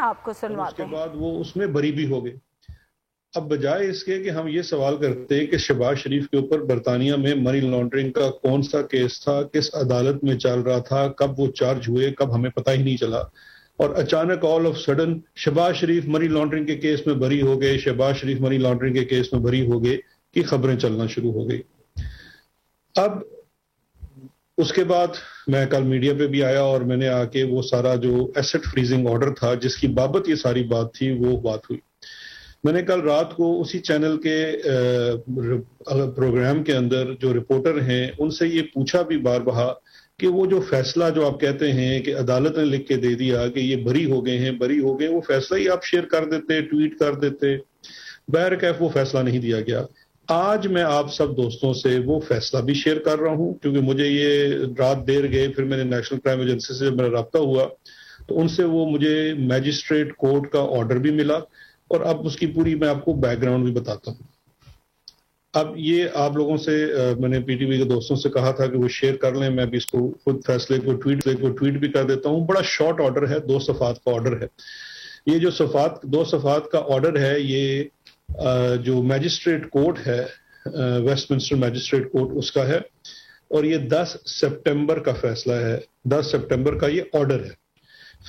آپ کو سنواتے اس کے بعد وہ اس میں بری بھی ہو گئے. اب بجائے اس کے کہ ہم یہ سوال کرتے ہیں کہ شہباز شریف کے اوپر برطانیہ میں منی لانڈرنگ کا کون سا کیس تھا, کس عدالت میں چل رہا تھا, کب وہ چارج ہوئے, کب ہمیں پتہ ہی نہیں چلا, اور اچانک all of sudden Shahbaz Sharif money laundering کے کیس میں بری ہو گئے, شہباز شریف منی لانڈرنگ کے کیس میں بری ہو گئے کی خبریں چلنا شروع ہو گئی. اب اس کے بعد میں کل میڈیا پہ بھی آیا اور میں نے آ کے وہ سارا جو ایسٹ فریزنگ آرڈر تھا جس کی بابت یہ ساری بات تھی وہ بات ہوئی. میں نے کل رات کو اسی چینل کے پروگرام کے اندر جو رپورٹر ہیں ان سے یہ پوچھا بھی بار بہا کہ وہ جو فیصلہ جو آپ کہتے ہیں کہ عدالت نے لکھ کے دے دیا کہ یہ بری ہو گئے ہیں, وہ فیصلہ ہی آپ شیئر کر دیتے, ٹویٹ کر دیتے. بہرکیف وہ فیصلہ نہیں دیا گیا. آج میں آپ سب دوستوں سے وہ فیصلہ بھی شیئر کر رہا ہوں کیونکہ مجھے یہ رات دیر گئے, پھر میں نے نیشنل کرائم ایجنسی سے جب میرا رابطہ ہوا تو ان سے وہ مجھے میجسٹریٹ کورٹ کا آرڈر بھی ملا, اور اب اس کی پوری میں آپ کو بیک گراؤنڈ بھی بتاتا ہوں. اب یہ آپ لوگوں سے میں نے پی ٹی وی کے دوستوں سے کہا تھا کہ وہ شیئر کر لیں, میں بھی اس کو خود فیصلے کو ٹویٹ بھی کر دیتا ہوں. بڑا شارٹ آرڈر ہے, 2 صفحات کا آرڈر ہے. یہ جو 2 صفحات کا آرڈر ہے یہ جو میجسٹریٹ کورٹ ہے, ویسٹ منسٹر میجسٹریٹ کورٹ اس کا ہے, اور یہ 10 سپٹمبر کا فیصلہ ہے. 10 سپٹمبر کا یہ آرڈر ہے.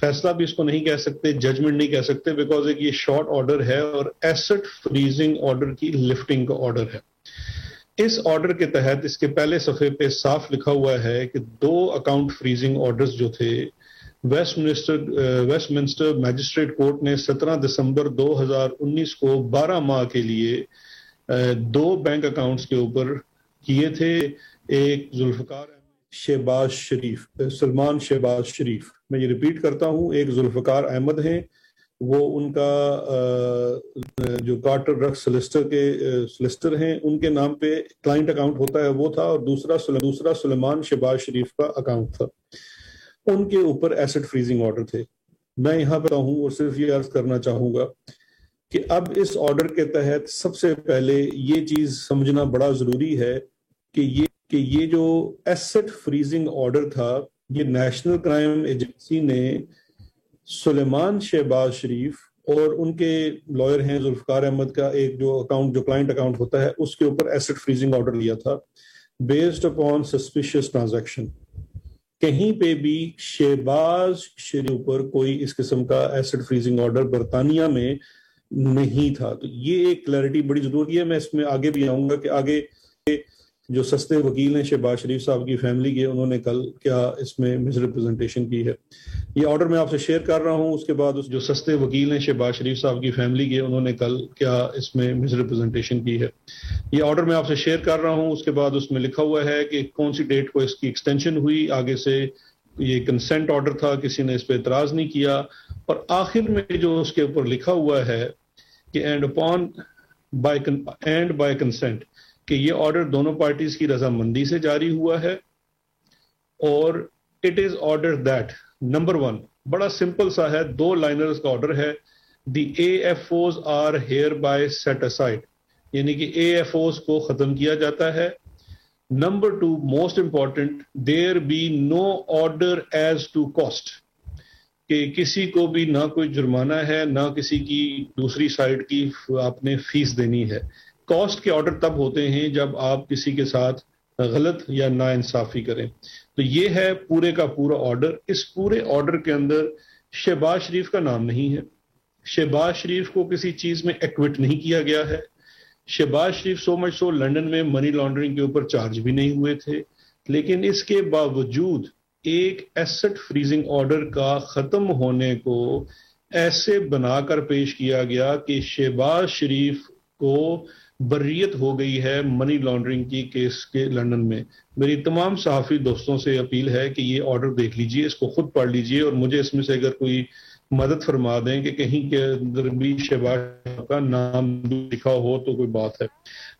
فیصلہ بھی اس کو نہیں کہہ سکتے, ججمنٹ نہیں کہہ سکتے, بیکاز ایک یہ شارٹ آرڈر ہے اور ایسٹ فریزنگ آرڈر کی لفٹنگ کا آرڈر ہے. اس آرڈر کے تحت اس کے پہلے صفحے پہ صاف لکھا ہوا ہے کہ 2 اکاؤنٹ فریزنگ آرڈرز جو تھے ویسٹ منسٹر میجسٹریٹ کورٹ نے 17 دسمبر 2019 کو 12 ماہ کے لیے 2 بینک اکاؤنٹس کے اوپر کیے تھے. ایک ذوالفقار شہباز شریف, سلمان شہباز شریف, میں یہ ریپیٹ کرتا ہوں, ایک ذوالفقار احمد ہیں, وہ ان کا جو کارٹر رکھ سلسٹر ہیں ان کے نام پہ کلائنٹ اکاؤنٹ ہوتا ہے وہ تھا, اور دوسرا سلمان شہباز شریف کا اکاؤنٹ تھا. ان کے اوپر ایسٹ فریزنگ آرڈر تھے. میں یہاں پہ ہوں اور صرف یہ عرض کرنا چاہوں گا کہ اب اس آرڈر کے تحت سب سے پہلے یہ چیز سمجھنا بڑا ضروری ہے کہ یہ جو ایسٹ فریزنگ آرڈر تھا یہ نیشنل کرائم ایجنسی نے سلیمان شہباز شریف اور ان کے لائر ہیں ذوالفقار احمد کا ایک جو کلائنٹ اکاؤنٹ ہوتا ہے اس کے اوپر ایسٹ فریزنگ آرڈر لیا تھا بیسڈ اپون سسپیشیس ٹرانزیکشن. کہیں پہ بھی شہباز شریف پر کوئی اس قسم کا ایسٹ فریزنگ آرڈر برطانیہ میں نہیں تھا. تو یہ ایک کلیئرٹی بڑی ضروری ہے. میں اس میں آگے بھی آؤں گا کہ آگے جو سستے وکیل ہیں شہباز شریف صاحب کی فیملی کے, انہوں نے کل کیا اس میں مس ریپرزنٹیشن کی ہے. یہ آرڈر میں آپ سے شیئر کر رہا ہوں. اس کے بعد جو سستے وکیل ہیں شہباز شریف صاحب کی فیملی کے, انہوں نے کل کیا اس میں مس ریپرزنٹیشن کی ہے. یہ آرڈر میں آپ سے شیئر کر رہا ہوں. اس کے بعد اس میں لکھا ہوا ہے کہ کون سی ڈیٹ کو اس کی ایکسٹینشن ہوئی. آگے سے یہ کنسنٹ آرڈر تھا, کسی نے اس پہ اعتراض نہیں کیا, اور آخر میں جو اس کے اوپر لکھا ہوا ہے کہ اینڈ بائی کنسنٹ, کہ یہ آرڈر دونوں پارٹیز کی رضامندی سے جاری ہوا ہے, اور it is order that number 1, بڑا سمپل سا ہے, 2 لائنرز کا آرڈر ہے, the A F Os are here by set aside, یعنی کہ اے ایف اوز کو ختم کیا جاتا ہے. Number 2 most important, there be no order as to cost, کہ کسی کو بھی نہ کوئی جرمانہ ہے نہ کسی کی دوسری سائڈ کی آپ نے فیس دینی ہے. کاسٹ کے آرڈر تب ہوتے ہیں جب آپ کسی کے ساتھ غلط یا نا انصافی کریں. تو یہ ہے پورے کا پورا آرڈر. اس پورے آرڈر کے اندر شہباز شریف کا نام نہیں ہے. شہباز شریف کو کسی چیز میں ایکوٹ نہیں کیا گیا ہے. شہباز شریف سو مچ سو لنڈن میں منی لانڈرنگ کے اوپر چارج بھی نہیں ہوئے تھے, لیکن اس کے باوجود ایک ایسٹ فریزنگ آرڈر کا ختم ہونے کو ایسے بنا کر پیش کیا گیا کہ شہباز شریف کو بریت ہو گئی ہے منی لانڈرنگ کی کیس کے لندن میں. میری تمام صحافی دوستوں سے اپیل ہے کہ یہ آرڈر دیکھ لیجئے, اس کو خود پڑھ لیجئے, اور مجھے اس میں سے اگر کوئی مدد فرما دیں کہ کہیں کے اندر بھی شہباز کا نام لکھا ہو تو کوئی بات ہے.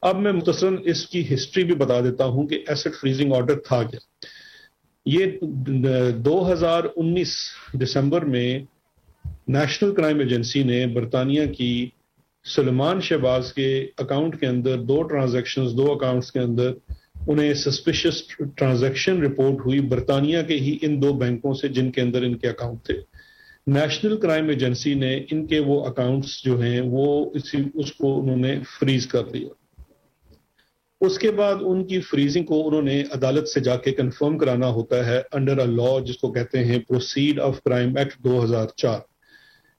اب میں مختصراً اس کی ہسٹری بھی بتا دیتا ہوں کہ ایسٹ فریزنگ آرڈر تھا کیا. یہ 2019 دسمبر میں نیشنل کرائم ایجنسی نے برطانیہ کی سلمان شہباز کے اکاؤنٹ کے اندر 2 اکاؤنٹس کے اندر انہیں سسپیشس ٹرانزیکشن رپورٹ ہوئی برطانیہ کے ہی ان 2 بینکوں سے جن کے اندر ان کے اکاؤنٹ تھے. نیشنل کرائم ایجنسی نے ان کے وہ اکاؤنٹس جو ہیں وہ اس کو انہوں نے فریز کر دیا. اس کے بعد ان کی فریزنگ کو انہوں نے عدالت سے جا کے کنفرم کرانا ہوتا ہے انڈر اے لا جس کو کہتے ہیں proceeds of crime act 2004.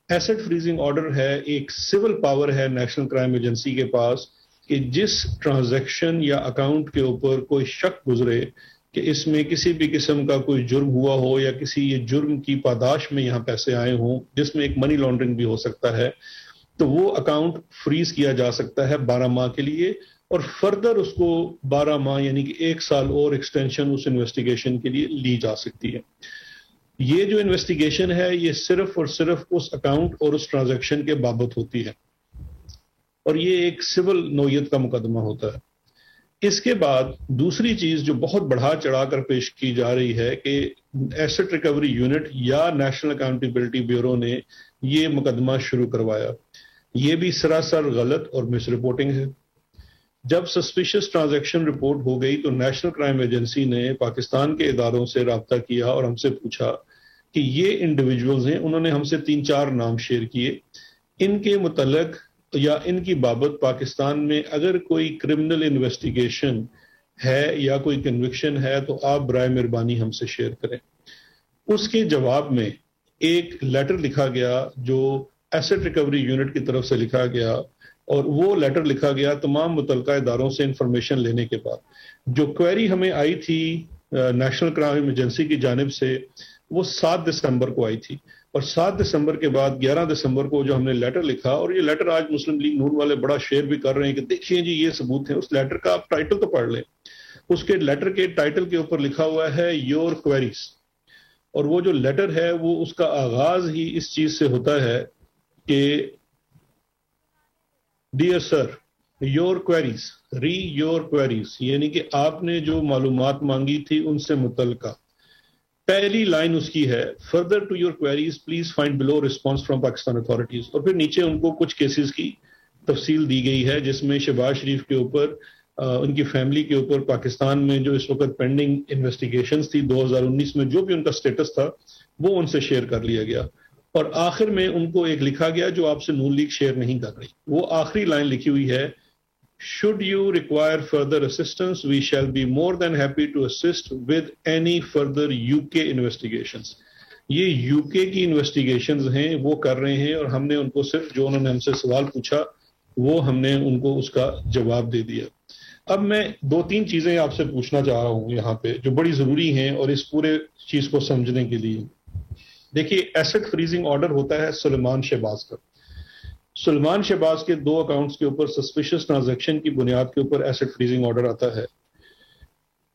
Asset freezing order ہے، ایک سول پاور ہے نیشنل کرائم ایجنسی کے پاس کہ جس ٹرانزیکشن یا اکاؤنٹ کے اوپر کوئی شک گزرے کہ اس میں کسی بھی قسم کا کوئی جرم ہوا ہو یا کسی یہ جرم کی پاداش میں یہاں پیسے آئے ہوں جس میں ایک منی لانڈرنگ بھی ہو سکتا ہے، تو وہ اکاؤنٹ فریز کیا جا سکتا ہے 12 ماہ کے لیے، اور فردر اس کو 12 ماہ یعنی کہ 1 سال اور ایکسٹینشن اس انویسٹیگیشن کے لیے لی جا سکتی ہے. یہ جو انویسٹیگیشن ہے یہ صرف اور صرف اس اکاؤنٹ اور اس ٹرانزیکشن کے بابت ہوتی ہے، اور یہ ایک سول نوعیت کا مقدمہ ہوتا ہے. اس کے بعد دوسری چیز جو بہت بڑھا چڑھا کر پیش کی جا رہی ہے کہ ایسٹ ریکوری یونٹ یا نیشنل اکاؤنٹیبلٹی بیورو نے یہ مقدمہ شروع کروایا. یہ بھی سراسر غلط اور مس رپورٹنگ ہے. جب سسپیشس ٹرانزیکشن رپورٹ ہو گئی تو نیشنل کرائم ایجنسی نے پاکستان کے اداروں سے رابطہ کیا اور ہم سے پوچھا کہ یہ انڈیویجولز ہیں، انہوں نے ہم سے 3-4 نام شیئر کیے، ان کے متعلق یا ان کی بابت پاکستان میں اگر کوئی کرمنل انویسٹیگیشن ہے یا کوئی کنوکشن ہے تو آپ برائے مہربانی ہم سے شیئر کریں. اس کے جواب میں ایک لیٹر لکھا گیا جو ایسٹ ریکوری یونٹ کی طرف سے لکھا گیا، اور وہ لیٹر لکھا گیا تمام متعلقہ اداروں سے انفارمیشن لینے کے بعد. جو کوئری ہمیں آئی تھی نیشنل کرائم ایجنسی کی جانب سے وہ 7 دسمبر کو آئی تھی، اور 7 دسمبر کے بعد 11 دسمبر کو جو ہم نے لیٹر لکھا، اور یہ لیٹر آج مسلم لیگ نون والے بڑا شیئر بھی کر رہے ہیں کہ دیکھیں جی یہ ثبوت ہے، اس لیٹر کا آپ ٹائٹل تو پڑھ لیں. اس کے لیٹر کے ٹائٹل کے اوپر لکھا ہوا ہے یور کوئریز، اور وہ جو لیٹر ہے وہ اس کا آغاز ہی اس چیز سے ہوتا ہے کہ dear sir your queries re your queries, یعنی کہ آپ نے جو معلومات مانگی تھی ان سے متعلقہ. پہلی لائن اس کی ہے further to your queries please find below response from Pakistan authorities, اور پھر نیچے ان کو کچھ کیسز کی تفصیل دی گئی ہے جس میں شہباز شریف کے اوپر، ان کی فیملی کے اوپر پاکستان میں جو اس وقت پینڈنگ انویسٹیگیشنز تھی 2019 میں جو بھی ان کا سٹیٹس تھا وہ ان سے شیئر کر لیا گیا. اور آخر میں ان کو ایک لکھا گیا جو آپ سے نون لیگ شیئر نہیں کر رہی، وہ آخری لائن لکھی ہوئی ہے should you require further assistance we shall be more than happy to assist with any further UK investigations. یہ UK کی انویسٹیگیشنز ہیں وہ کر رہے ہیں، اور ہم نے ان کو صرف جو انہوں نے ہم سے سوال پوچھا وہ ہم نے ان کو اس کا جواب دے دیا. اب میں 2-3 چیزیں آپ سے پوچھنا چاہ رہا ہوں یہاں پہ جو بڑی ضروری ہیں اور اس پورے چیز کو سمجھنے کے لیے. دیکھیے ایسٹ فریزنگ آرڈر ہوتا ہے سلیمان شہباز کا. سلیمان شہباز کے 2 اکاؤنٹس کے اوپر سسپیشس ٹرانزیکشن کی بنیاد کے اوپر ایسٹ فریزنگ آرڈر آتا ہے.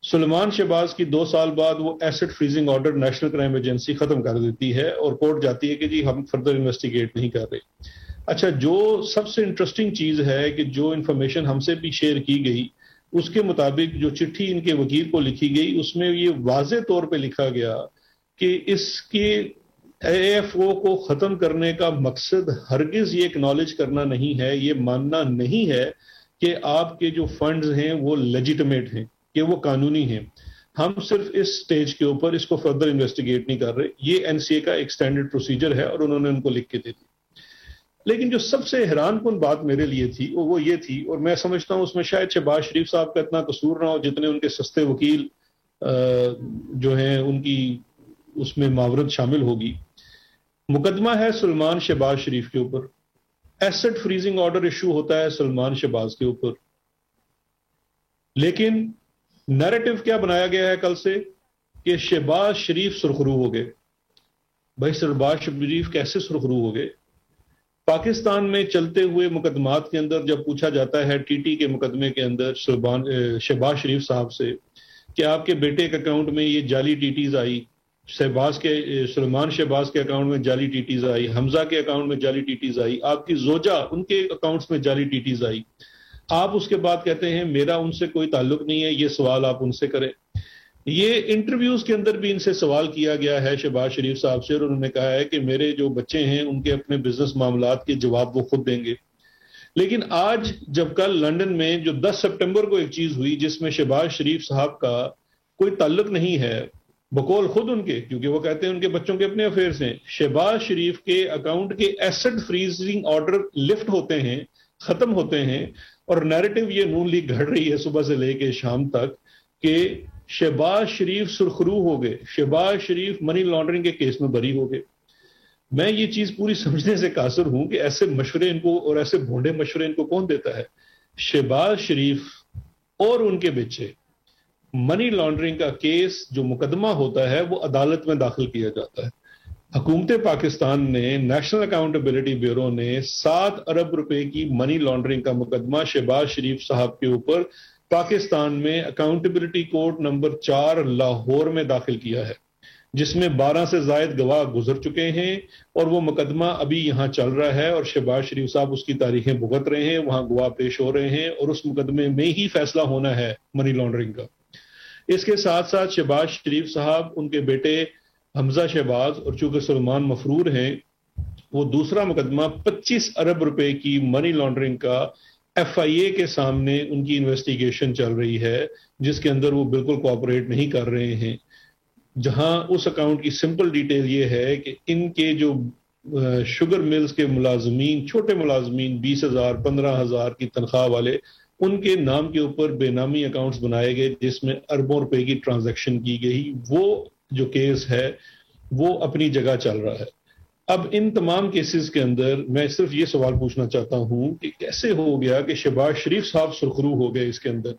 سلیمان شہباز کی 2 سال بعد وہ asset freezing order national crime agency ختم کر دیتی ہے اور کورٹ جاتی ہے کہ جی ہم فردر انویسٹیگیٹ نہیں کر رہے. اچھا، جو سب سے انٹرسٹنگ چیز ہے کہ جو انفارمیشن ہم سے بھی شیئر کی گئی اس کے مطابق جو چٹھی ان کے وکیل کو لکھی گئی اس میں یہ واضح طور پہ لکھا گیا کہ اس کے AFO کو ختم کرنے کا مقصد ہرگز یہ اکنالج کرنا نہیں ہے، یہ ماننا نہیں ہے کہ آپ کے جو فنڈز ہیں وہ لیجیٹمیٹ ہیں، کہ وہ قانونی ہیں. ہم صرف اس سٹیج کے اوپر اس کو فردر انویسٹیگیٹ نہیں کر رہے. یہ NCA کا ایک سٹینڈرڈ پروسیجر ہے اور انہوں نے ان کو لکھ کے دے دی. لیکن جو سب سے حیران کن بات میرے لیے تھی وہ یہ تھی، اور میں سمجھتا ہوں اس میں شاید شہباز شریف صاحب کا اتنا قصور نہ ہو جتنے ان کے سستے وکیل جو ہیں ان کی اس میں معاورت شامل ہوگی. مقدمہ ہے سلمان شہباز شریف کے اوپر، ایسٹ فریزنگ آرڈر ایشو ہوتا ہے سلمان شہباز کے اوپر، لیکن نیریٹو کیا بنایا گیا ہے کل سے کہ شہباز شریف سرخرو ہو گئے. بھائی شہباز شریف کیسے سرخرو ہو گئے؟ پاکستان میں چلتے ہوئے مقدمات کے اندر جب پوچھا جاتا ہے TT کے مقدمے کے اندر شہباز شریف صاحب سے کہ آپ کے بیٹے کے اکاؤنٹ میں یہ جعلی TTs آئی، سلمان شہباز کے اکاؤنٹ میں جعلی TTs آئی، حمزہ کے اکاؤنٹ میں جعلی TTs آئی، آپ کی زوجہ ان کے اکاؤنٹس میں جعلی TTs آئی. آپ اس کے بعد کہتے ہیں میرا ان سے کوئی تعلق نہیں ہے، یہ سوال آپ ان سے کریں. یہ انٹرویوز کے اندر بھی ان سے سوال کیا گیا ہے شہباز شریف صاحب سے، اور انہوں نے کہا ہے کہ میرے جو بچے ہیں ان کے اپنے بزنس معاملات کے جواب وہ خود دیں گے. لیکن آج جب کل لندن میں جو 10 سپٹمبر کو ایک چیز ہوئی جس میں شہباز شریف صاحب کا کوئی تعلق نہیں ہے، بقول خود ان کے، کیونکہ وہ کہتے ہیں ان کے بچوں کے اپنے افیئرس ہیں، شہباز شریف کے اکاؤنٹ کے ایسٹ فریزنگ آرڈر لفٹ ہوتے ہیں، ختم ہوتے ہیں، اور نیریٹو یہ نون لیگ گھڑ رہی ہے صبح سے لے کے شام تک کہ شہباز شریف سرخرو ہو گئے، شہباز شریف منی لانڈرنگ کے کیس میں بری ہو گئے۔ میں یہ چیز پوری سمجھنے سے قاصر ہوں کہ ایسے مشورے ان کو اور ایسے بھونڈے مشورے ان کو کون دیتا ہے؟ شہباز شریف اور ان کے بچے، منی لانڈرنگ کا کیس جو مقدمہ ہوتا ہے وہ عدالت میں داخل کیا جاتا ہے۔ حکومت پاکستان نے، نیشنل اکاؤنٹیبلٹی بیورو نے 7 ارب روپے کی منی لانڈرنگ کا مقدمہ شہباز شریف صاحب کے اوپر پاکستان میں اکاؤنٹیبلٹی کورٹ نمبر 4 لاہور میں داخل کیا ہے، جس میں 12 سے زائد گواہ گزر چکے ہیں، اور وہ مقدمہ ابھی یہاں چل رہا ہے، اور شہباز شریف صاحب اس کی تاریخیں بھگت رہے ہیں، وہاں گواہ پیش ہو رہے ہیں، اور اس مقدمے میں ہی فیصلہ ہونا ہے منی لانڈرنگ کا۔ اس کے ساتھ ساتھ شہباز شریف صاحب، ان کے بیٹے حمزہ شہباز، اور چونکہ سلمان مفرور ہیں، وہ دوسرا مقدمہ 25 ارب روپے کی منی لانڈرنگ کا ایف آئی اے کے سامنے ان کی انویسٹیگیشن چل رہی ہے، جس کے اندر وہ بالکل کوآپریٹ نہیں کر رہے ہیں، جہاں اس اکاؤنٹ کی سمپل ڈیٹیل یہ ہے کہ ان کے جو شوگر ملز کے ملازمین، چھوٹے ملازمین 20,000 15,000 کی تنخواہ والے، ان کے نام کے اوپر بے نامی اکاؤنٹس بنائے گئے جس میں اربوں روپے کی ٹرانزیکشن کی گئی۔ وہ جو کیس ہے وہ اپنی جگہ چل رہا ہے۔ اب ان تمام کیسز کے اندر میں صرف یہ سوال پوچھنا چاہتا ہوں کہ کیسے ہو گیا کہ شہباز شریف صاحب سرخرو ہو گئے؟ اس کے اندر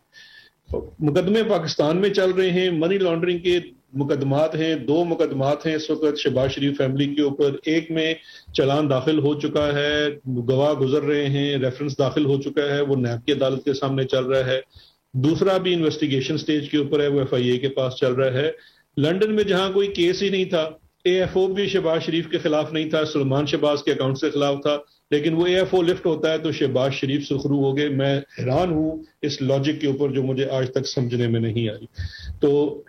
مقدمے پاکستان میں چل رہے ہیں، منی لانڈرنگ کے مقدمات ہیں، 2 مقدمات ہیں اس وقت شہباز شریف فیملی کے اوپر، ایک میں چلان داخل ہو چکا ہے، گواہ گزر رہے ہیں، ریفرنس داخل ہو چکا ہے، وہ نیب کی عدالت کے سامنے چل رہا ہے، دوسرا بھی انویسٹیگیشن سٹیج کے اوپر ہے، وہ ایف آئی اے کے پاس چل رہا ہے۔ لنڈن میں جہاں کوئی کیس ہی نہیں تھا، اے ایف او بھی شہباز شریف کے خلاف نہیں تھا، سلمان شہباز کے اکاؤنٹ کے خلاف تھا، لیکن وہ اے ایف او لفٹ ہوتا ہے تو شہباز شریف سرخرو ہو گئے۔ میں حیران ہوں اس لاجک کے اوپر جو مجھے آج تک سمجھنے میں نہیں آئی۔ تو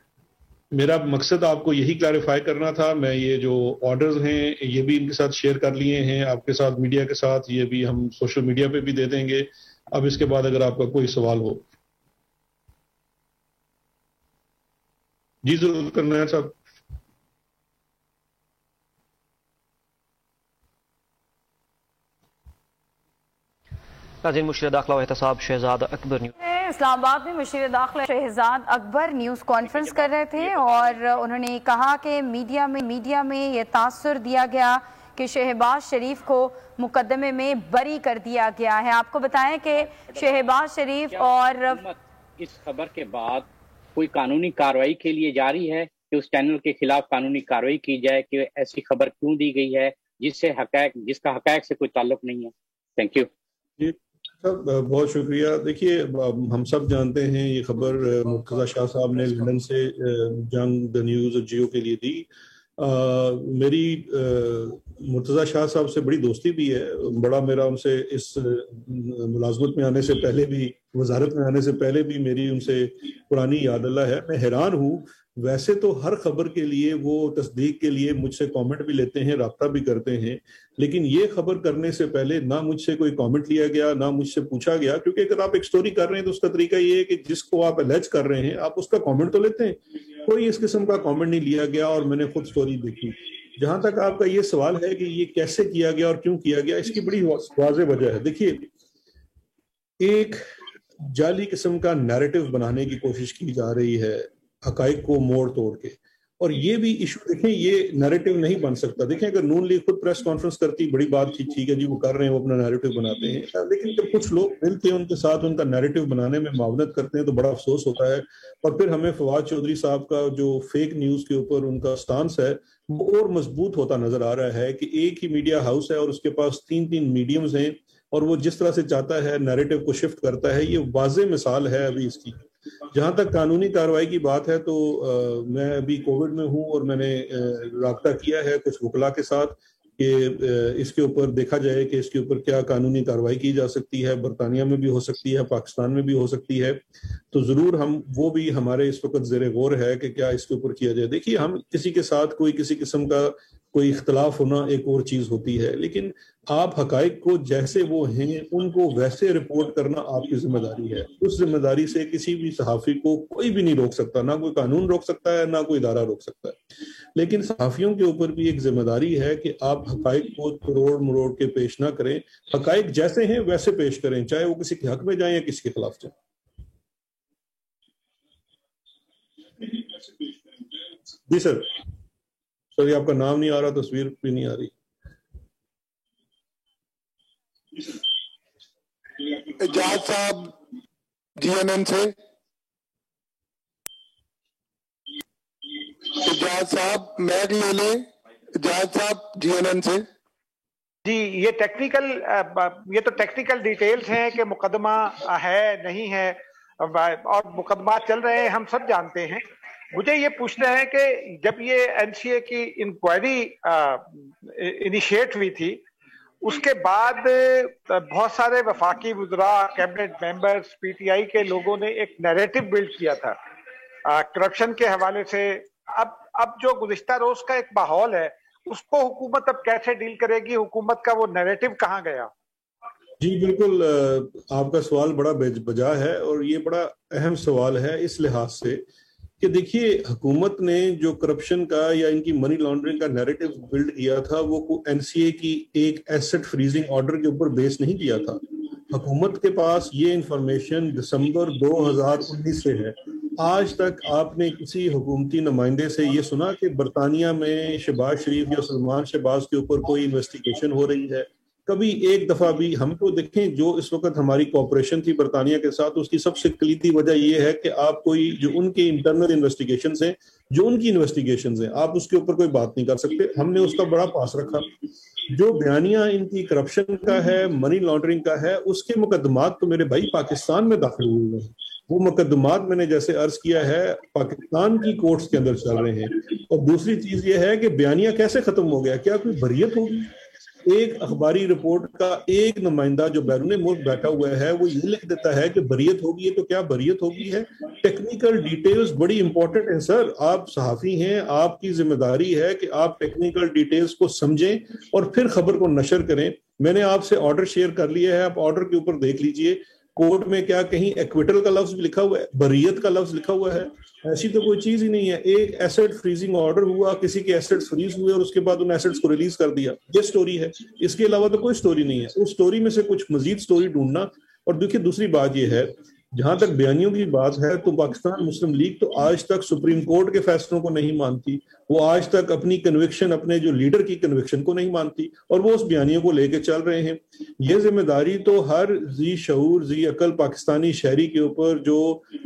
میرا مقصد آپ کو یہی کلیریفائی کرنا تھا۔ میں یہ جو آرڈرز ہیں یہ بھی ان کے ساتھ شیئر کر لیے ہیں، آپ کے ساتھ، میڈیا کے ساتھ، یہ بھی ہم سوشل میڈیا پہ بھی دے دیں گے۔ اب اس کے بعد اگر آپ کا کوئی سوال ہو جی ضرور کرنا ہے صاحب۔ ناظرین، مشیر داخلہ و احتساب شہزاد اکبر نیوز اسلام آباد میں مشیر داخلہ شہزاد اکبر نیوز کانفرنس کر رہے تھے، اور انہوں نے کہا کہ میڈیا میں یہ تاثر دیا گیا کہ شہباز شریف کو مقدمے میں بری کر دیا گیا ہے۔ آپ کو بتائیں کہ شہباز شریف اور اس خبر کے بعد کوئی قانونی کارروائی کے لیے جاری ہے کہ اس چینل کے خلاف قانونی کارروائی کی جائے کہ ایسی خبر کیوں دی گئی ہے جس کا حقائق سے کوئی تعلق نہیں ہے؟ تھینک یو جی بہت شکریہ۔ دیکھیے ہم سب جانتے ہیں یہ خبر مرتضی شاہ صاحب نے لندن سے جنگ دا نیوز جیو کے لیے دی۔ میری مرتضی شاہ صاحب سے بڑی دوستی بھی ہے، بڑا میرا ان سے اس ملازمت میں آنے سے پہلے بھی، وزارت میں آنے سے پہلے بھی میری ان سے پرانی یاد اللہ ہے۔ میں حیران ہوں، ویسے تو ہر خبر کے لیے وہ تصدیق کے لیے مجھ سے کامنٹ بھی لیتے ہیں، رابطہ بھی کرتے ہیں، لیکن یہ خبر کرنے سے پہلے نہ مجھ سے کوئی کامنٹ لیا گیا، نہ مجھ سے پوچھا گیا، کیونکہ اگر آپ ایک سٹوری کر رہے ہیں تو اس کا طریقہ یہ ہے کہ جس کو آپ الیج کر رہے ہیں آپ اس کا کامنٹ تو لیتے ہیں۔ کوئی اس قسم کا کامنٹ نہیں لیا گیا، اور میں نے خود سٹوری دیکھی۔ جہاں تک آپ کا یہ سوال ہے کہ یہ کیسے کیا گیا اور کیوں کیا گیا، اس کی بڑی واضح وجہ ہے۔ دیکھیے، ایک جعلی قسم کا نیریٹو بنانے کی کوشش کی جا رہی ہے حقائق کو موڑ توڑ کے، اور یہ بھی ایشو دیکھیں، یہ نیریٹو نہیں بن سکتا۔ دیکھیں اگر نون لیگ خود پریس کانفرنس کرتی، بڑی بات تھی، ٹھیک ہے جی وہ کر رہے ہیں، وہ اپنا نیریٹو بناتے ہیں، لیکن جب کچھ لوگ مل کے ان کے ساتھ ان کا نیریٹو بنانے میں معاونت کرتے ہیں تو بڑا افسوس ہوتا ہے۔ اور پھر ہمیں فواد چودھری صاحب کا جو فیک نیوز کے اوپر ان کا سٹانس ہے وہ اور مضبوط ہوتا نظر آ رہا ہے کہ ایک ہی میڈیا ہاؤس ہے اور اس کے پاس 3 میڈیمز ہیں، اور وہ جس طرح سے چاہتا ہے نیریٹو کو شفٹ کرتا ہے۔ یہ واضح مثال ہے ابھی اس کی۔ جہاں تک قانونی کارروائی کی بات ہے تو میں ابھی کووڈ میں ہوں، اور میں نے رابطہ کیا ہے کچھ وکلاء کے ساتھ کہ اس کے اوپر دیکھا جائے کہ اس کے اوپر کیا قانونی کارروائی کی جا سکتی ہے۔ برطانیہ میں بھی ہو سکتی ہے، پاکستان میں بھی ہو سکتی ہے، تو ضرور وہ بھی ہمارے اس وقت زیر غور ہے کہ کیا اس کے اوپر کیا جائے۔ دیکھیے، ہم کسی کے ساتھ کسی قسم کا کوئی اختلاف ہونا ایک اور چیز ہوتی ہے، لیکن آپ حقائق کو جیسے وہ ہیں ان کو ویسے رپورٹ کرنا آپ کی ذمہ داری ہے. اس ذمہ داری سے کسی بھی صحافی کو کوئی بھی نہیں روک سکتا, نہ کوئی قانون روک سکتا ہے, نہ کوئی ادارہ روک سکتا ہے. لیکن صحافیوں کے اوپر بھی ایک ذمہ داری ہے کہ آپ حقائق کو توڑ مروڑ کے پیش نہ کریں, حقائق جیسے ہیں ویسے پیش کریں, چاہے وہ کسی کے حق میں جائیں یا کسی کے خلاف جائیں. جی سر یہ آپ کا نام نہیں آ رہا, تصویر بھی نہیں آ رہی. اجاز صاحب جی این این سے, اجاز صاحب میک لے لیں. اجاز صاحب جی این این سے. جی یہ تو ٹیکنیکل ڈیٹیلز ہیں کہ مقدمہ ہے نہیں ہے اور مقدمات چل رہے ہیں, ہم سب جانتے ہیں. مجھے یہ پوچھنا ہے کہ جب یہ این سی اے کی انکوائری انیشیٹ ہوئی تھی, اس کے بعد بہت سارے وفاقی وزراء, cabinet members, P T I کے لوگوں نے ایک نیریٹو بلڈ کیا تھا کرپشن کے حوالے سے. اب جو گزشتہ روز کا ایک ماحول ہے اس کو حکومت اب کیسے ڈیل کرے گی؟ حکومت کا وہ نیریٹو کہاں گیا؟ جی بالکل, آپ کا سوال بڑا بجا ہے اور یہ بڑا اہم سوال ہے اس لحاظ سے کہ دیکھیے حکومت نے جو کرپشن کا یا ان کی منی لانڈرنگ کا نیریٹو بلڈ کیا تھا وہ این سی اے کی ایک ایسٹ فریزنگ آرڈر کے اوپر بیس نہیں کیا تھا. حکومت کے پاس یہ انفارمیشن دسمبر 2019 سے ہے. آج تک آپ نے کسی حکومتی نمائندے سے یہ سنا کہ برطانیہ میں شہباز شریف یا سلمان شہباز کے اوپر کوئی انویسٹیگیشن ہو رہی ہے؟ کبھی ایک دفعہ بھی. ہم کو دیکھیں جو اس وقت ہماری کوآپریشن تھی برطانیہ کے ساتھ, اس کی سب سے کلیدی وجہ یہ ہے کہ آپ کوئی جو ان کے انٹرنل انویسٹیگیشنز ہیں, جو ان کی انویسٹیگیشنز ہیں, آپ اس کے اوپر کوئی بات نہیں کر سکتے. ہم نے اس کا بڑا پاس رکھا. جو بیانیہ ان کی کرپشن کا ہے, منی لانڈرنگ کا ہے, اس کے مقدمات تو میرے بھائی پاکستان میں داخل ہوئے ہیں. وہ مقدمات میں نے جیسے عرض کیا ہے پاکستان کی کورٹس کے اندر چل رہے ہیں. اور دوسری چیز یہ ہے کہ بیانیہ کیسے ختم ہو گیا؟ کیا کوئی بریت ہوگی؟ ایک اخباری رپورٹ کا ایک نمائندہ جو بیرون ملک بیٹھا ہوا ہے وہ یہ لکھ دیتا ہے کہ بریت ہوگی ہے, تو کیا بریت ہوگی ہے؟ ٹیکنیکل ڈیٹیلز بڑی امپورٹنٹ ہیں سر. آپ صحافی ہیں, آپ کی ذمہ داری ہے کہ آپ ٹیکنیکل ڈیٹیلز کو سمجھیں اور پھر خبر کو نشر کریں. میں نے آپ سے آرڈر شیئر کر لیا ہے, آپ آرڈر کے اوپر دیکھ لیجئے. کورٹ میں کیا کہیں ایکویٹل کا لفظ بھی لکھا ہوا ہے, بریت کا لفظ لکھا ہوا ہے؟ ایسی تو کوئی چیز ہی نہیں ہے. ایک ایسٹ فریزنگ آرڈر ہوا, کسی کے ایسٹ فریز ہوئے اور اس کے بعد ان ایسٹس کو ریلیز کر دیا, یہ سٹوری ہے. اس کے علاوہ تو کوئی سٹوری نہیں ہے. اس سٹوری میں سے کچھ مزید سٹوری ڈھونڈنا. اور دیکھیے دوسری بات یہ ہے, جہاں تک بیانیوں کی بات ہے تو پاکستان مسلم لیگ تو آج تک سپریم کورٹ کے فیصلوں کو نہیں مانتی. وہ آج تک اپنی کنوکشن, اپنے جو لیڈر کی کنوکشن کو نہیں مانتی, اور وہ اس بیانیوں کو لے کے چل رہے ہیں. یہ ذمہ داری تو ہر ذی شعور, ذی عقل پاکستانی شہری کے اوپر جو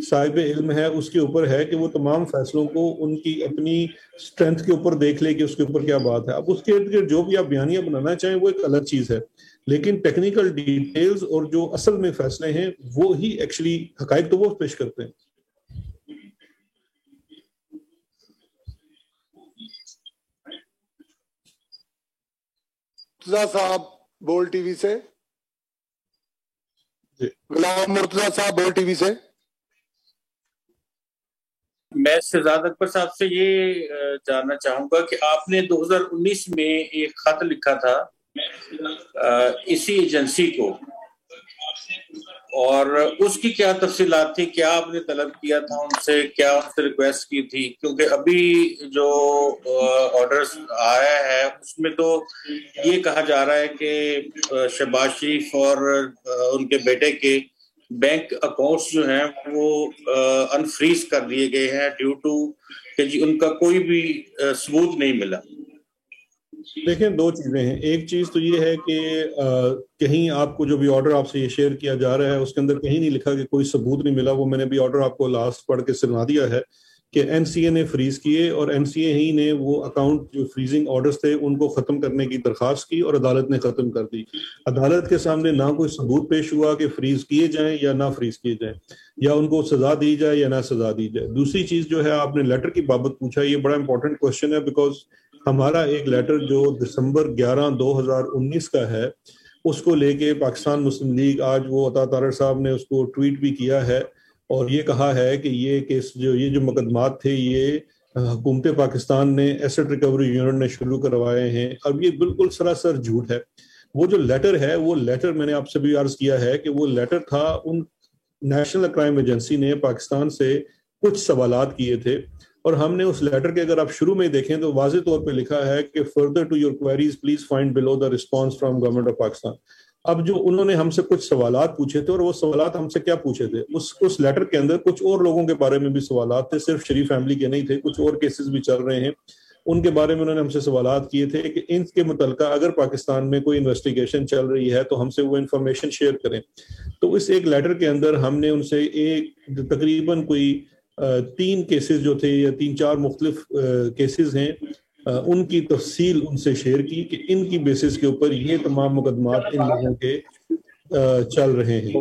صاحب علم ہے اس کے اوپر ہے کہ وہ تمام فیصلوں کو ان کی اپنی اسٹرینتھ کے اوپر دیکھ لے کہ اس کے اوپر کیا بات ہے. اب اس کے ارد گرد جو بھی آپ بیانیاں بنانا چاہیں وہ ایک الگ چیز ہے, لیکن ٹیکنیکل ڈیٹیلز اور جو اصل میں فیصلے ہیں وہ ہی ایکچولی حقائق تو وہ پیش کرتے ہیں. مرتضیٰ صاحب بول ٹی وی سے. غلام مرتضیٰ صاحب بول ٹی وی سے. میں شہزاد اکبر صاحب سے یہ جاننا چاہوں گا کہ آپ نے 2019 میں ایک خط لکھا تھا اسی ایجنسی کو, اور اس کی کیا تفصیلات تھی؟ کیا آپ نے طلب کیا تھا ان سے, کیا ان سے ریکویسٹ کی تھی؟ کیونکہ ابھی جو آرڈرز آیا ہے اس میں تو یہ کہا جا رہا ہے کہ شہباز شریف اور ان کے بیٹے کے بینک اکاؤنٹس جو ہیں وہ انفریز کر دیے گئے ہیں ڈیو ٹو کہ جی ان کا کوئی بھی ثبوت نہیں ملا. دیکھیں دو چیزیں ہیں. ایک چیز تو یہ ہے کہ کہیں آپ کو جو بھی آرڈر آپ سے یہ شیئر کیا جا رہا ہے اس کے اندر کہیں نہیں لکھا کہ کوئی ثبوت نہیں ملا. وہ میں نے بھی آرڈر آپ کو لاسٹ پڑھ کے سنا دیا ہے کہ این سی اے نے فریز کیے اور این سی اے ہی نے وہ اکاؤنٹ جو فریزنگ آرڈرز تھے ان کو ختم کرنے کی درخواست کی اور عدالت نے ختم کر دی. عدالت کے سامنے نہ کوئی ثبوت پیش ہوا کہ فریز کیے جائیں یا نہ فریز کیے جائیں, یا ان کو سزا دی جائے یا نہ سزا دی جائے. دوسری چیز جو ہے, آپ نے لیٹر کی بابت پوچھا, یہ بڑا امپورٹنٹ کوشچن ہے بیکاز ہمارا ایک لیٹر جو دسمبر 11 2019 کا ہے اس کو لے کے پاکستان مسلم لیگ, آج وہ عطا طارق صاحب نے اس کو ٹویٹ بھی کیا ہے اور یہ کہا ہے کہ یہ کیس جو مقدمات تھے یہ حکومت پاکستان نے ایسٹ ریکوری یونٹ نے شروع کروائے ہیں. اب یہ بالکل سراسر جھوٹ ہے. وہ جو لیٹر ہے وہ لیٹر میں نے آپ سے بھی عرض کیا ہے کہ وہ لیٹر تھا ان نیشنل کرائم ایجنسی نے پاکستان سے کچھ سوالات کیے تھے اور ہم نے اس لیٹر کے اگر آپ شروع میں دیکھیں تو واضح طور پہ لکھا ہے کہ further to your queries please find below the response from government of Pakistan. اب جو انہوں نے ہم سے کچھ سوالات پوچھے تھے اور وہ سوالات ہم سے کیا پوچھے تھے, اس لیٹر کے اندر کچھ اور لوگوں کے بارے میں بھی سوالات تھے, صرف شریف فیملی کے نہیں تھے, کچھ اور کیسز بھی چل رہے ہیں ان کے بارے میں انہوں نے ہم سے سوالات کیے تھے کہ ان کے متعلقہ اگر پاکستان میں کوئی انویسٹیگیشن چل رہی ہے تو ہم سے وہ انفارمیشن شیئر کریں. تو اس ایک لیٹر کے اندر ہم نے ان سے ایک تقریباً کوئی 3 کیسز جو تھے یا 3-4 مختلف کیسز ہیں ان کی تفصیل ان سے شیئر کی کہ ان کی بیسس کے اوپر یہ تمام مقدمات ان لوگوں کے چل رہے ہیں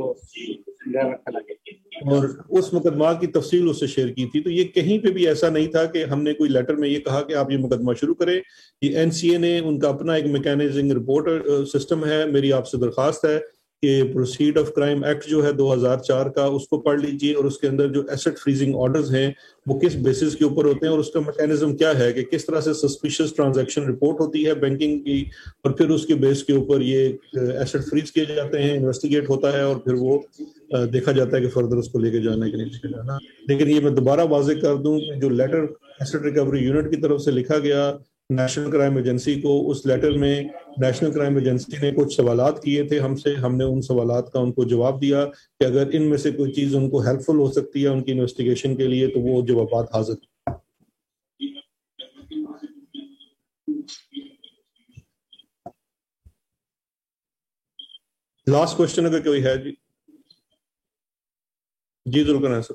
اور اس مقدمات کی تفصیل اس سے شیئر کی تھی. تو یہ کہیں پہ بھی ایسا نہیں تھا کہ ہم نے کوئی لیٹر میں یہ کہا کہ آپ یہ مقدمہ شروع کریں. یہ NCA نے ان کا اپنا ایک میکینزم رپورٹ سسٹم ہے. میری آپ سے درخواست ہے کہ پروسیڈ آف کرائم ایکٹ جو ہے 2004 کا اس کو پڑھ لیجئے اور اس کے اندر جو ایسٹ فریزنگ آرڈرز ہیں وہ کس بیسس کے اوپر ہوتے ہیں اور اس کا میکینزم کیا ہے کہ کس طرح سے سسپیشس ٹرانزیکشن رپورٹ ہوتی ہے بینکنگ کی اور پھر اس کے بیس کے اوپر یہ ایسٹ فریز کیے جاتے ہیں, انویسٹیگیٹ ہوتا ہے اور پھر وہ دیکھا جاتا ہے کہ فردر اس کو لے کے جانا ہے کہ نہیں لے کے جانا. لیکن یہ میں دوبارہ واضح کر دوں کہ جو لیٹر ایسٹ ریکوری یونٹ کی طرف سے لکھا گیا نیشنل کرائم ایجنسی کو, اس لیٹر میں نیشنل کرائم ایجنسی نے کچھ سوالات کیے تھے ہم سے, ہم نے ان سوالات کا ان کو جواب دیا کہ اگر ان میں سے کوئی چیز ان کو ہیلپ فل ہو سکتی ہے ان کی انویسٹیگیشن کے لیے تو وہ جوابات حاضر. لاسٹ کوشچن اگر کوئی ہے جی ضرور کرنا سر.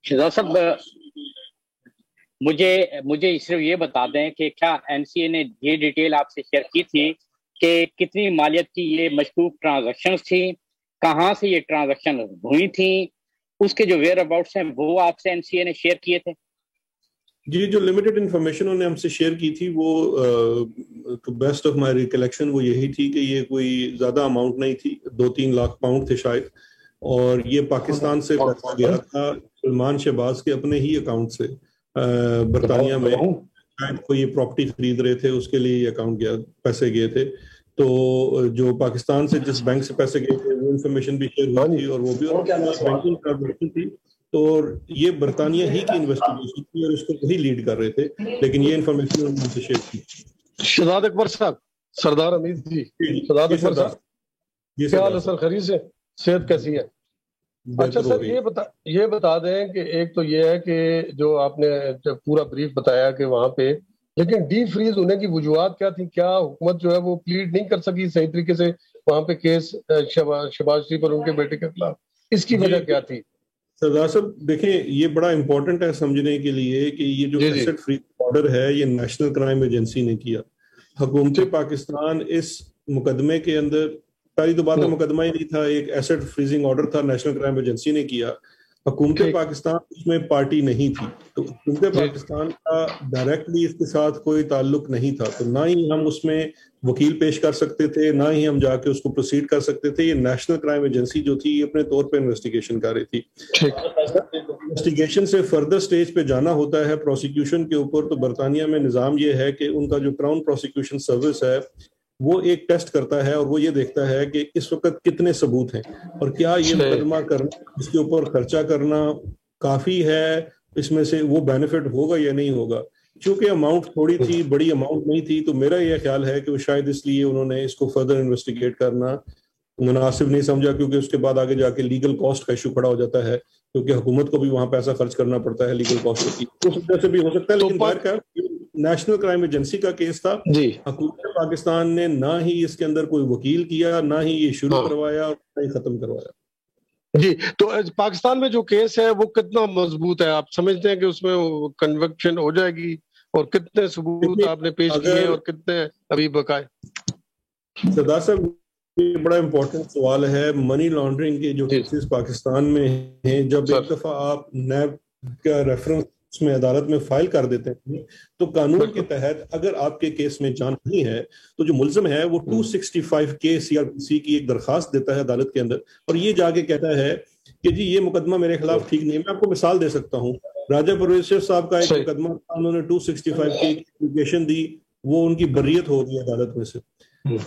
شہزاد صاحب مجھے صرف یہ بتا دیں کہ کیا NCA نے یہ ڈیٹیل آپ سے شیئر کی تھی کہ کتنی مالیت کی یہ مشکوک ٹرانزیکشنز تھیں, کہاں سے یہ ٹرانزیکشن ہوئی تھیں, اس کے جو ویئر اباؤٹس ہیں وہ آپ سے NCA نے شیئر کیے تھے؟ جی جو لمیٹڈ انفارمیشن انہوں نے ہم سے شیئر کی تھی وہ بیسٹ آف مائی ریکلیکشن وہ یہی تھی کہ یہ کوئی زیادہ اماؤنٹ نہیں تھی, 2-3 لاکھ پاؤنڈ تھے شاید, اور یہ پاکستان سے پیسہ گیا تھا سلمان شہباز کے اپنے ہی اکاؤنٹ سے برطانیہ میں, شاید کوئی یہ پراپرٹی خرید رہے تھے اس کے لیے یہ اکاؤنٹ گیا, پیسے گئے تھے. تو جو پاکستان سے جس بینک سے پیسے گئے تھے وہ انفارمیشن بھی شیئر ہوئی تھی اور وہ بھی بینکنگ ٹرانزیکشن تھی, تو یہ برطانیہ ہی کی انویسٹیگیشن تھی اور اس کو وہی لیڈ کر رہے تھے, لیکن یہ انفارمیشن انہوں نے شیئر کی. شہزاد اکبر صاحب, سردار حمید جی, شہزاد اکبر صاحب کیا حال ہے سر, خیریت سے, صحت کیسی ہے؟ اچھا سر یہ بتا دیں کہ ایک تو یہ ہے کہ جو آپ نے پورا بریف بتایا کہ وہاں پہ, لیکن ڈی فریز ہونے کی وجوہات کیا تھی؟ کیا حکومت جو ہے وہ پلیڈ نہیں کر سکی صحیح طریقے سے وہاں پہ کیس شہباز شریف اور ان کے بیٹے کے خلاف, اس کی وجہ کیا تھی؟ سردار صاحب دیکھیں یہ بڑا امپورٹنٹ ہے سمجھنے کے لیے کہ یہ جو ایسٹ فریز آرڈر ہے یہ نیشنل کرائم ایجنسی نے کیا. حکومت پاکستان اس مقدمے کے اندر, پہلی تو بات مقدمہ ہی نہیں تھا, ایک ایسٹ فریزنگ آرڈر تھا نیشنل کرائم ایجنسی نے کیا, حکومت پاکستان اس میں پارٹی نہیں تھی, تو حکومت پاکستان کا ڈائریکٹلی اس کے ساتھ کوئی تعلق نہیں تھا, تو نہ ہی ہم اس میں وکیل پیش کر سکتے تھے, نہ ہی ہم جا کے اس کو پروسیڈ کر سکتے تھے. یہ نیشنل کرائم ایجنسی جو تھی یہ اپنے طور پہ انویسٹیگیشن کر رہی تھی. انویسٹیگیشن سے فردر سٹیج پہ جانا ہوتا ہے پروسیکیوشن کے اوپر, تو برطانیہ میں نظام یہ ہے کہ ان کا جو کراؤن پروسیکیوشن سروس ہے وہ ایک ٹیسٹ کرتا ہے اور وہ یہ دیکھتا ہے کہ اس وقت کتنے ثبوت ہیں اور کیا یہ مقدمہ کرنا, اس کے اوپر خرچہ کرنا کافی ہے, اس میں سے وہ بینیفٹ ہوگا یا نہیں ہوگا. چونکہ اماؤنٹ تھوڑی تھی, بڑی اماؤنٹ نہیں تھی, تو میرا یہ خیال ہے کہ وہ شاید اس لیے انہوں نے اس کو فردر انویسٹیگیٹ کرنا مناسب نہیں سمجھا, کیونکہ اس کے بعد آگے جا کے لیگل کاسٹ کا ایشو کھڑا ہو جاتا ہے, کیونکہ حکومت کو بھی وہاں پیسہ خرچ کرنا پڑتا ہے لیگل کاسٹ کی, اس وجہ سے بھی ہو سکتا ہے. لیکن باہر کا نیشنل کرائم ایجنسی کا کیس تھا, حکومت پاکستان نے نہ ہی اس کے اندر کوئی وکیل کیا, نہ ہی یہ شروع کروایا اور نہ ہی ختم کروایا. جی تو پاکستان میں جو کیس ہے وہ کتنا مضبوط ہے؟ آپ سمجھتے ہیں کہ اس میں کنوکشن ہو جائے گی, اور کتنے ثبوت آپ نے پیش کیے اور کتنے ابھی بقائے؟ سردار صاحب یہ بڑا امپورٹنٹ سوال ہے. منی لانڈرنگ کے جو کیسز پاکستان میں ہیں, جب ایک دفعہ آپ نیب کا ریفرنس اس میں عدالت میں فائل کر دیتے ہیں تو قانون کے تحت اگر آپ کے کیس میں جان نہیں ہے تو جو ملزم ہے وہ 265 کے CRPC کی ایک درخواست دیتا ہے عدالت کے اندر, اور یہ جا کے کہتا ہے کہ جی یہ مقدمہ میرے خلاف ٹھیک نہیں ہے. میں آپ کو مثال دے سکتا ہوں, راجہ پرویز شریف صاحب کا ایک مقدمہ انہوں نے 265 کے اپلیکیشن دی, وہ ان کی بریت ہو گئی عدالت میں سے.